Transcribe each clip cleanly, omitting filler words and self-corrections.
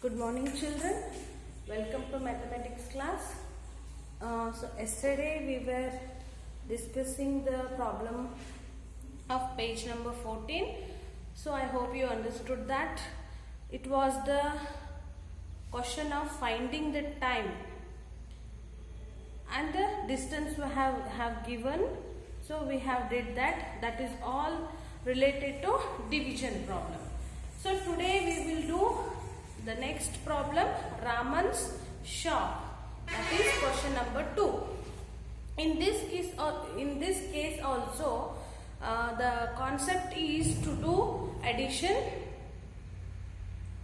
Good morning, children. Welcome to mathematics class. So yesterday we were discussing the problem of page number 14. So I hope you understood that. It was the question of finding the time and the distance we have given. So we have did that. That is all related to division problem. So today we will do the next problem, Raman's shop. That is question number 2. In this case also, the concept is to do addition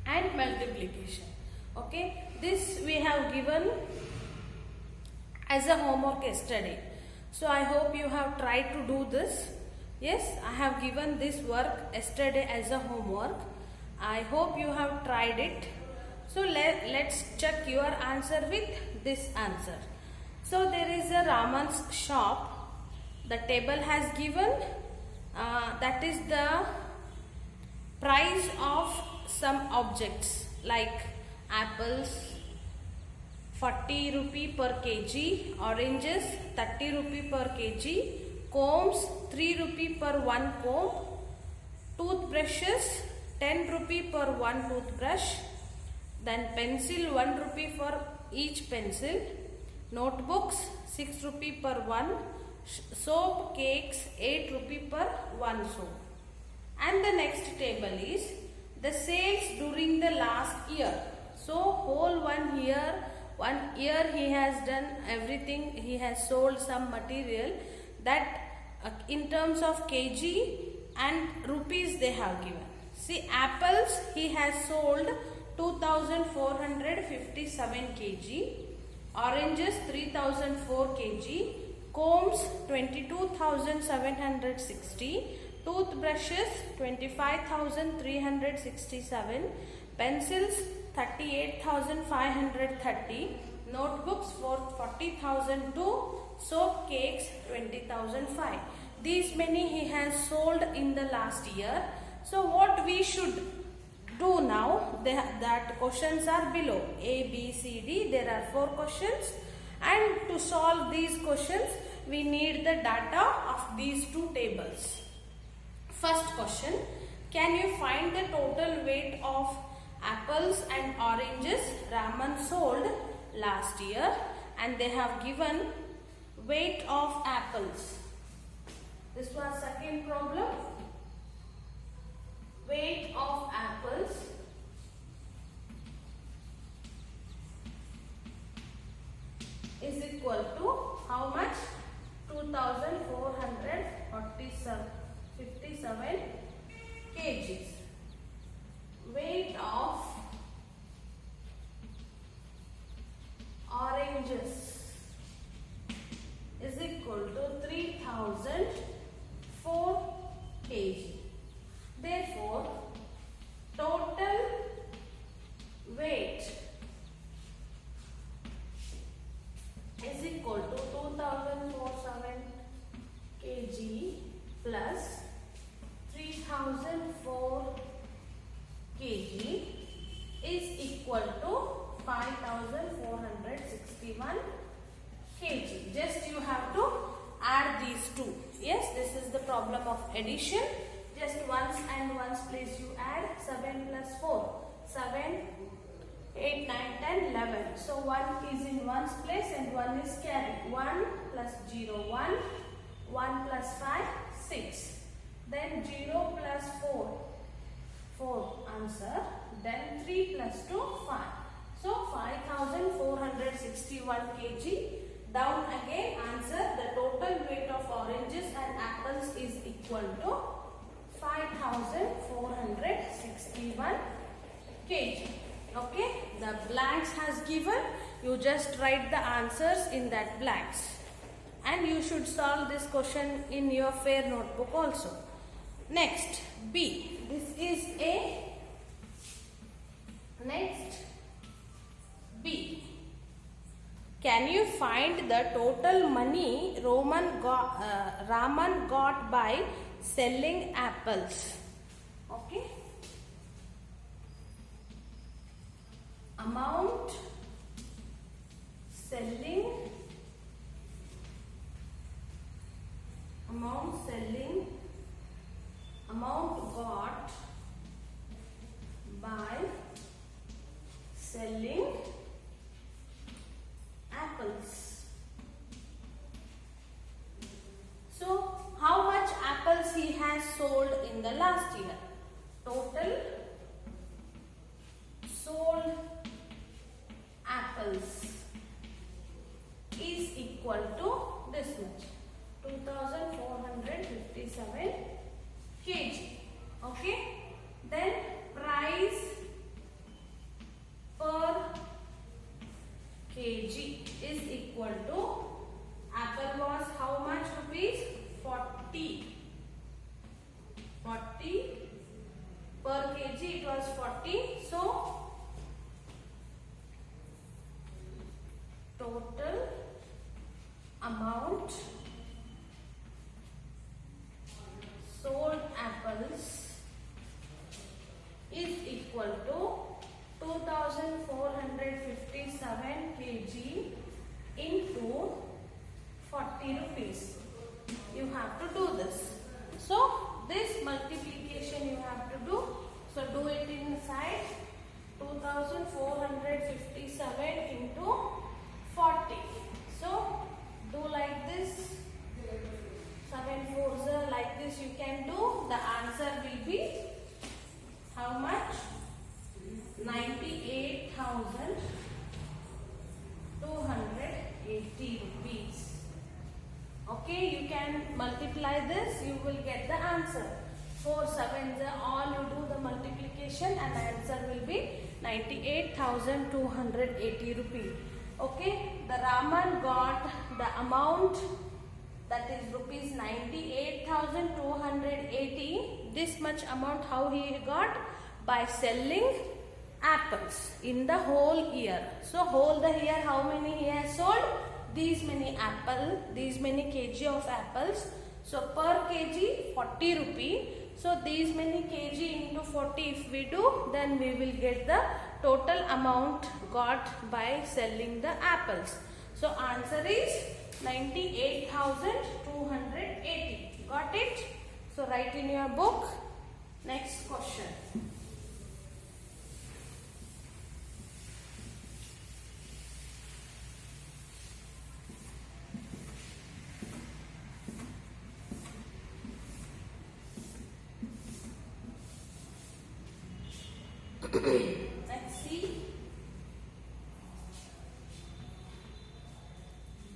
and multiplication. Okay, this we have given as a homework yesterday. So I hope you have tried to do this. Yes, I have given this work yesterday as a homework. I hope you have tried it. So let's check your answer with this answer. So there is a Raman's shop. The table has given that is the price of some objects like apples 40 rupee per kg, oranges 30 rupee per kg, combs 3 rupee per one comb, toothbrushes 10 rupee per one toothbrush, then pencil 1 rupee for each pencil, notebooks 6 rupee per one, soap cakes 8 rupee per one soap. And the next table is the sales during the last year. So whole 1 year he has done everything, he has sold some material that in terms of kg and rupees they have given. See, apples he has sold 2457 kg, oranges 3004 kg, combs 22,760, toothbrushes 25,367, pencils 38,530, notebooks for 40,002, soap cakes 20,005. These many he has sold in the last year. So what we should do now, that questions are below A, B, C, D. There are 4 questions, and to solve these questions we need the data of these 2 tables. First question, can you find the total weight of apples and oranges Raman sold last year? And they have given weight of apples. This was second problem. Weight of apples is equal to how much? 2,457 kgs. Weight of oranges is equal to 3,004 kg. Therefore, total weight is equal to 2,047 kg plus 3,004 kg is equal to 5,461 kg. Just you have to add these two. Yes, this is the problem of addition. Just once and once place you add 7 plus 4. 7, 8, 9, 10, 11. So 1 is in one's place and 1 is carried. 1 plus 0, 1. 1 plus 5, 6. Then 0 plus 4. 4 answer. Then 3 plus 2, 5. So 5,461 kg. Down again answer, the total weight of oranges and apples is equal to 5,461 kg. Okay, the blanks has given, you just write the answers in that blanks, and you should solve this question in your fair notebook also. Next, B. This is A. Next, B. Can you find the total money Raman got by selling apples? Okay. amount selling, amount got by selling apples. So how much apples he has sold in the last year? Total sold apples is equal to this much, 2457 kg. Okay, then price per kg is equal to, apple was how much rupees? 40 per kg, it was 40. So total amount sold apples is equal to 2457 kg into 40 rupees. You have to do this. So this multiplication you have to do. So do it inside. 2457 into 40. So do like this. 7 4s are like this you can do. The answer will be how much? 98,280 rupees. Okay, you can multiply this, you will get the answer. 4 7s are all, you do the multiplication and the answer will be 98,280 rupees. Okay, the Raman got the amount, that is rupees 98,280. This much amount how he got? By selling apples in the whole year. So whole the year how many he has sold? These many kg of apples. So per kg 40 rupee. So these many kg into 40 if we do, then we will get the total amount got by selling the apples. So answer is 98,280. Got it? So write in your book. Next question. Let's see.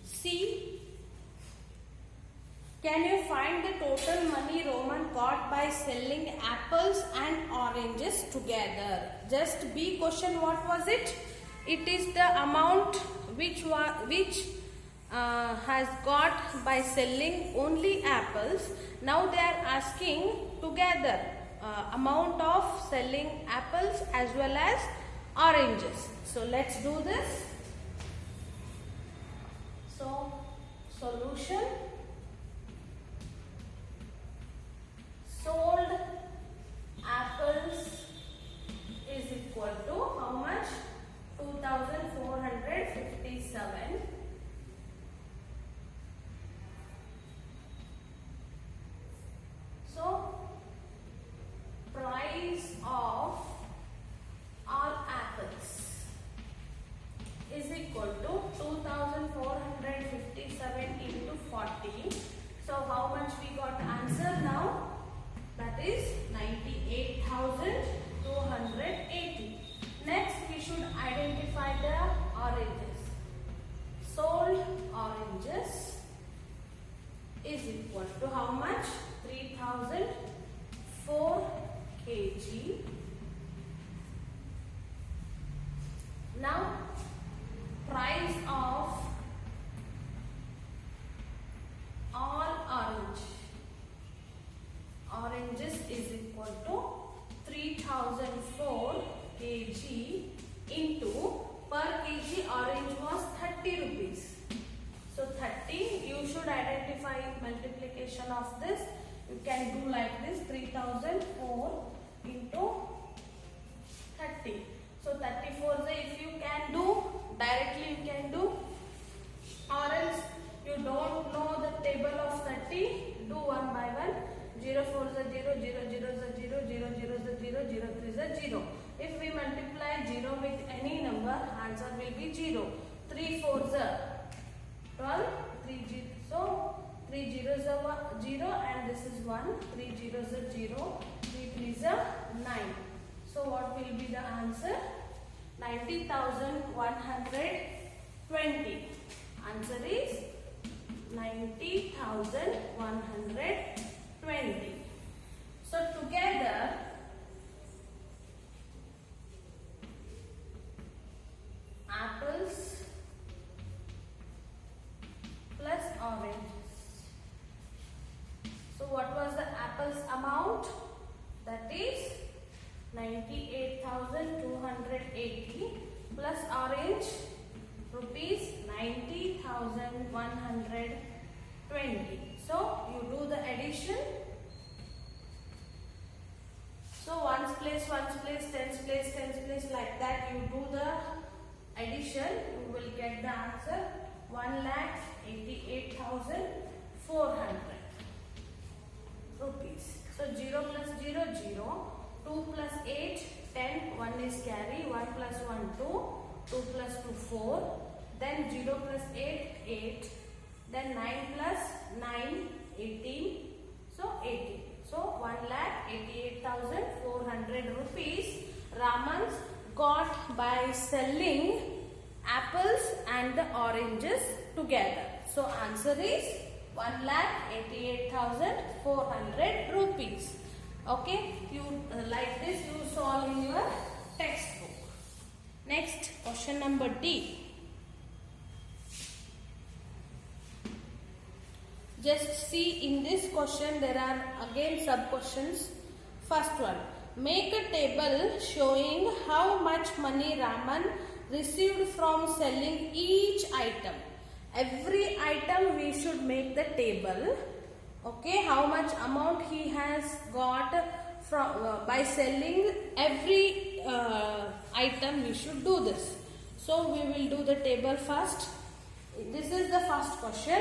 C. Can you find the total money Roman got by selling apples and oranges together? Just B question, what was it? It is the amount which has got by selling only apples. Now they are asking together amount of selling apples as well as oranges. So let's do this. So solution, sold apples is equal to how much? 2,457. So price of all apples is equal to 2,457 into 40. So how much we got answer now? That is 98,280. Next we should identify the oranges. Sold oranges is equal to how much? 3,004 kg. Now price of all oranges is equal to 3,004 kg into per kg orange was 30 rupees. So 30, you should identify multiplication of this. You can do like this, 3,004 into 30. So 34, if you number, answer will be 0. 3 4s are 12, 3 0. So 3 zeros are 0 and this is 1. 3 zeros are 0, 3 3s are 9. So what will be the answer? 90,120. Answer is 90,120. So together apples plus oranges. So what was the apples amount? That is 98,280 plus orange rupees 90,120. So you do the addition. So ones place, tens place, like that you do the addition. You will get the answer 1,88,400 rupees. So 0 plus 0, 0. 2 plus 8, 10, 1 is carry, 1 plus 1, 2, 2 plus 2, 4, then 0 plus 8, 8, then 9 plus 9, 18, so 18. So 1,88,400 rupees Ramans got by selling apples and the oranges together. So answer is 1,88,400 rupees. Okay, you like this you solve in your textbook. Next, question number D. Just see in this question there are again sub questions. First one, make a table showing how much money Raman received from selling each item. Every item we should make the table. Okay, how much amount he has got from by selling every item, we should do this. So we will do the table first. This is the first question.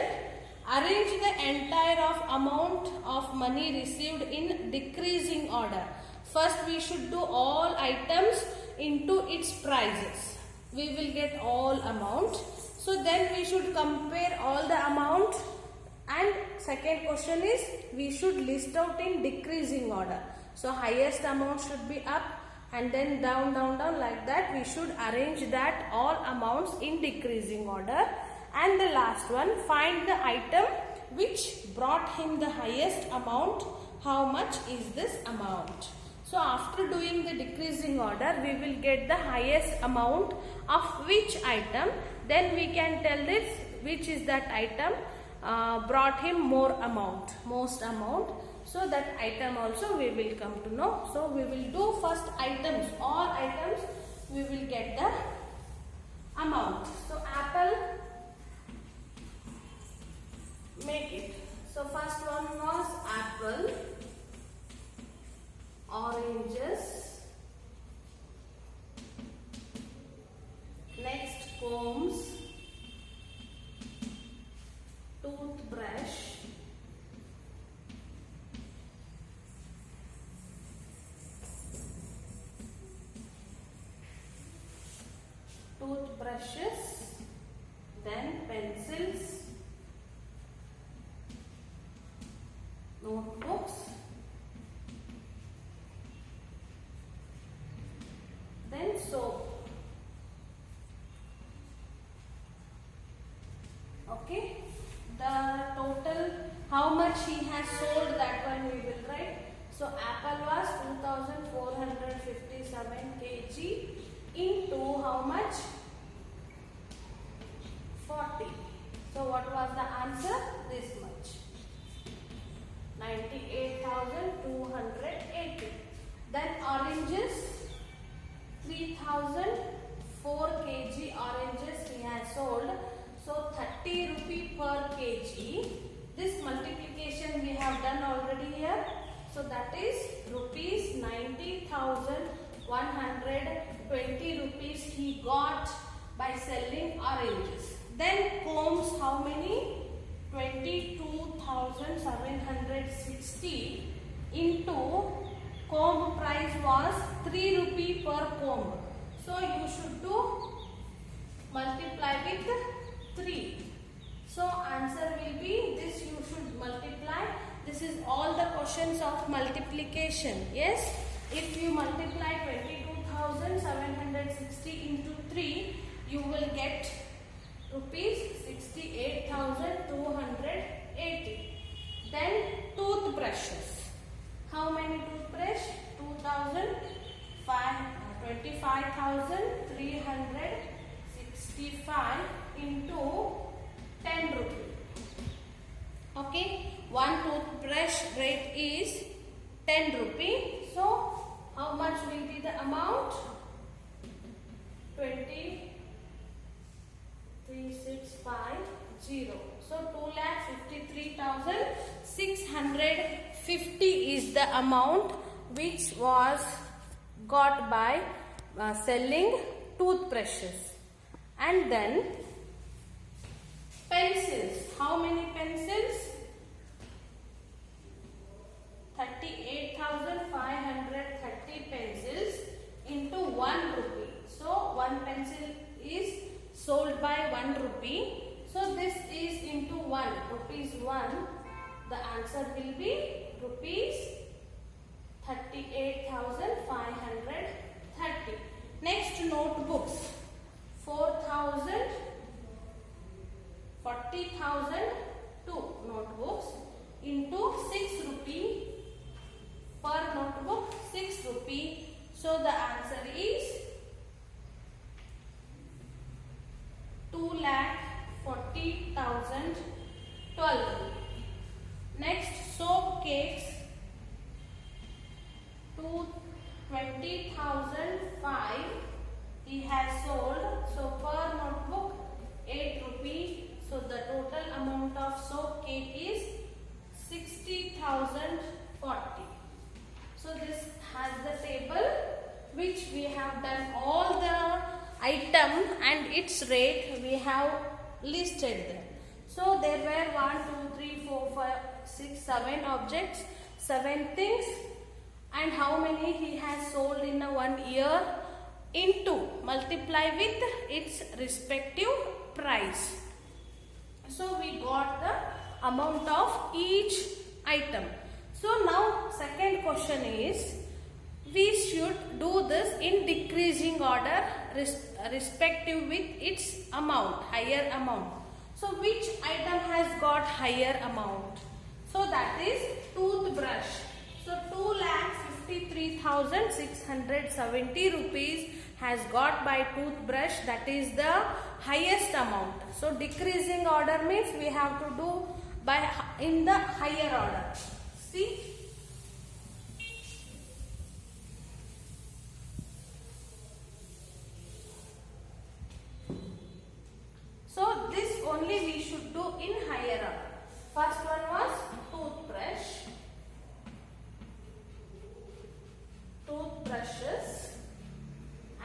Arrange the entire amount of money received in decreasing order. First we should do all items into its prices. We will get all amount. So then we should compare all the amount. And second question is we should list out in decreasing order. So highest amount should be up and then down like that. We should arrange that all amounts in decreasing order. And the last one, find the item which brought him the highest amount. How much is this amount? So after doing the decreasing order, we will get the highest amount of which item. Then we can tell this which is that item brought him more amount, most amount. So that item also we will come to know. So we will do first items, all items we will get the amount. So apple, make it. So first one was apple, oranges, next combs, toothbrush, toothbrushes, then pencils, notebooks, then soap. Okay, the total how much he has sold, that one we will write. So apple was 2457 kg into how much? 40. So what was the answer? This much, 98,280. Then oranges, 3004 kg oranges he has sold. So 30 rupee per kg. This multiplication we have done already here. So that is rupees 90,120 rupees he got by selling oranges. Then combs, how many? 22,760 into comb price was 3 rupee per comb. So you should do multiply with 3. So answer will be this, you should multiply. This is all the questions of multiplication. Yes, if you multiply 22,760 into 3, you will get rupees 68,280. Then toothbrushes. How many toothbrush? 25,365 into 10 rupee. Okay, one toothbrush rate is 10 rupee. So how much will be the amount? 23,650. So 2,53,650 is the amount which was got by selling toothbrushes. And then pencils. How many pencils? 38,530 pencils into 1 rupee. So 1 pencil is sold by 1 rupee. So this is into 1, rupees 1. The answer will be rupees 38,530. Next, notebooks. 40,002 notebooks into 6 rupee per notebook, 6 rupee. So the answer is 2,40,012. Next, soap cakes. 20,005 he has sold. So per notebook 8 rupee. So the total amount of soap cake is 60,040. So this has the table which we have done all the item and its rate we have listed them. So there were 1, 2, 3, 4, 5, 6, 7 objects, 7 things, and how many he has sold in a 1 year into multiply with its respective price. So we got the amount of each item. So now second question is, we should do this in decreasing order respective with its amount, higher amount. So which item has got higher amount? So that is toothbrush. So 2,53,670 rupees has got by toothbrush, that is the highest amount. So decreasing order means we have to do by in the higher order. See? So this only we should do in higher order. First one was toothbrush. Toothbrushes,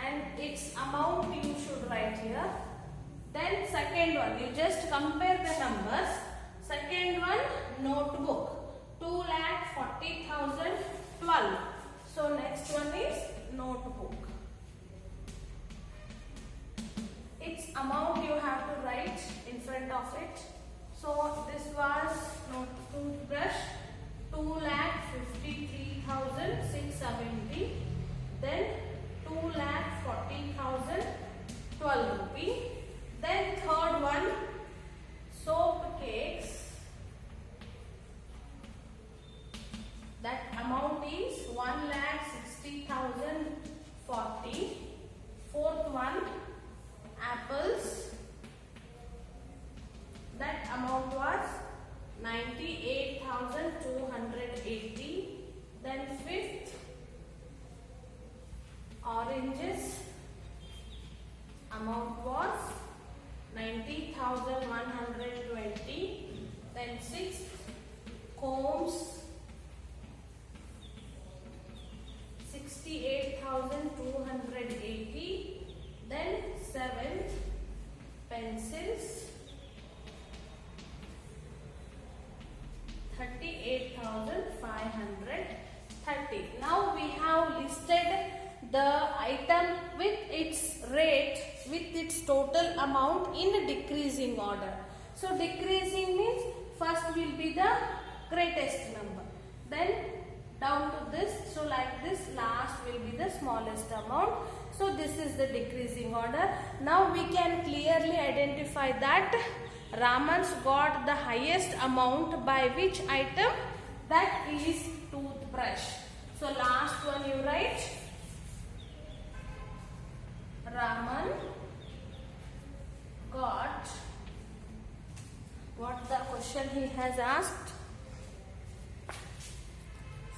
and its amount you should write here. Then second one, you just compare the numbers. Second one, notebook, 2,40,012. So next one is notebook. Its amount you have to write in front of it. So this was toothbrush, 2,53,670. Then 2,40,012 rupee. Then third one, soap cakes. That amount is 1,60,040. Fourth one, apples. That amount was 98,280. Then fifth, oranges. Amount was 90,120. Then sixth, combs, 68,280. Then seventh, pencils, 38,530. Now we have listed the item with its rate, with its total amount in decreasing order. So decreasing means first will be the greatest number, then down to this. So like this, last will be the smallest amount. So this is the decreasing order. Now we can clearly identify that Raman's got the highest amount by which item? That is toothbrush. So last one you write. Raman got, what the question he has asked?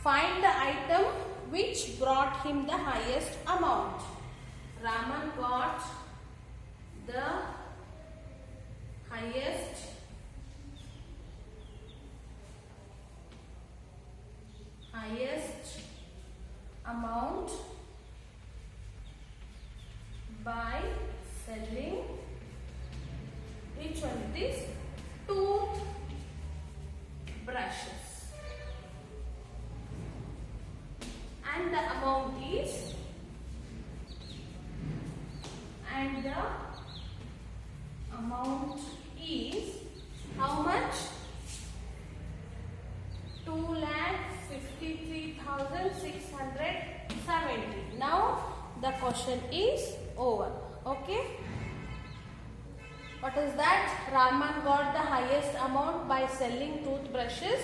Find the item which brought him the highest amount. Raman got the highest amount by selling, which one it is? Toothbrushes. And the amount is, how much? 2,53,670. Now the question is over. Okay. What is that? Raman got the highest amount by selling toothbrushes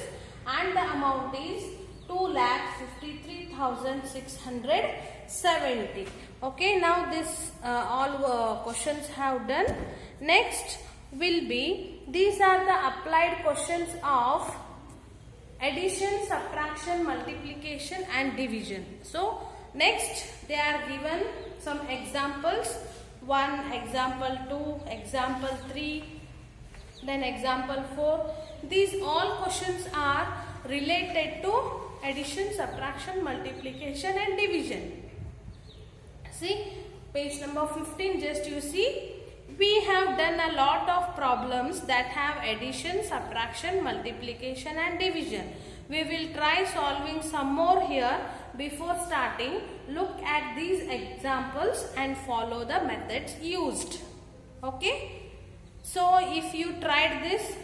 and the amount is 2,53,670. Okay, now this all questions have done. Next will be, these are the applied questions of addition, subtraction, multiplication and division. So next they are given some examples. 1, example 2, example 3, then example 4. These all questions are related to addition, subtraction, multiplication and division. See, page number 15, just you see, we have done a lot of problems that have addition, subtraction, multiplication and division. We will try solving some more here. Before starting, look at these examples and follow the methods used. Okay? So if you tried this,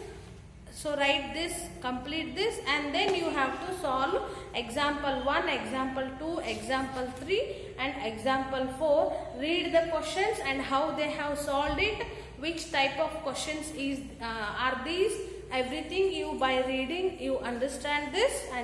so write this, complete this, and then you have to solve example 1, example 2, example 3 and example 4. Read the questions and how they have solved it, which type of questions are these. Everything you by reading you understand this and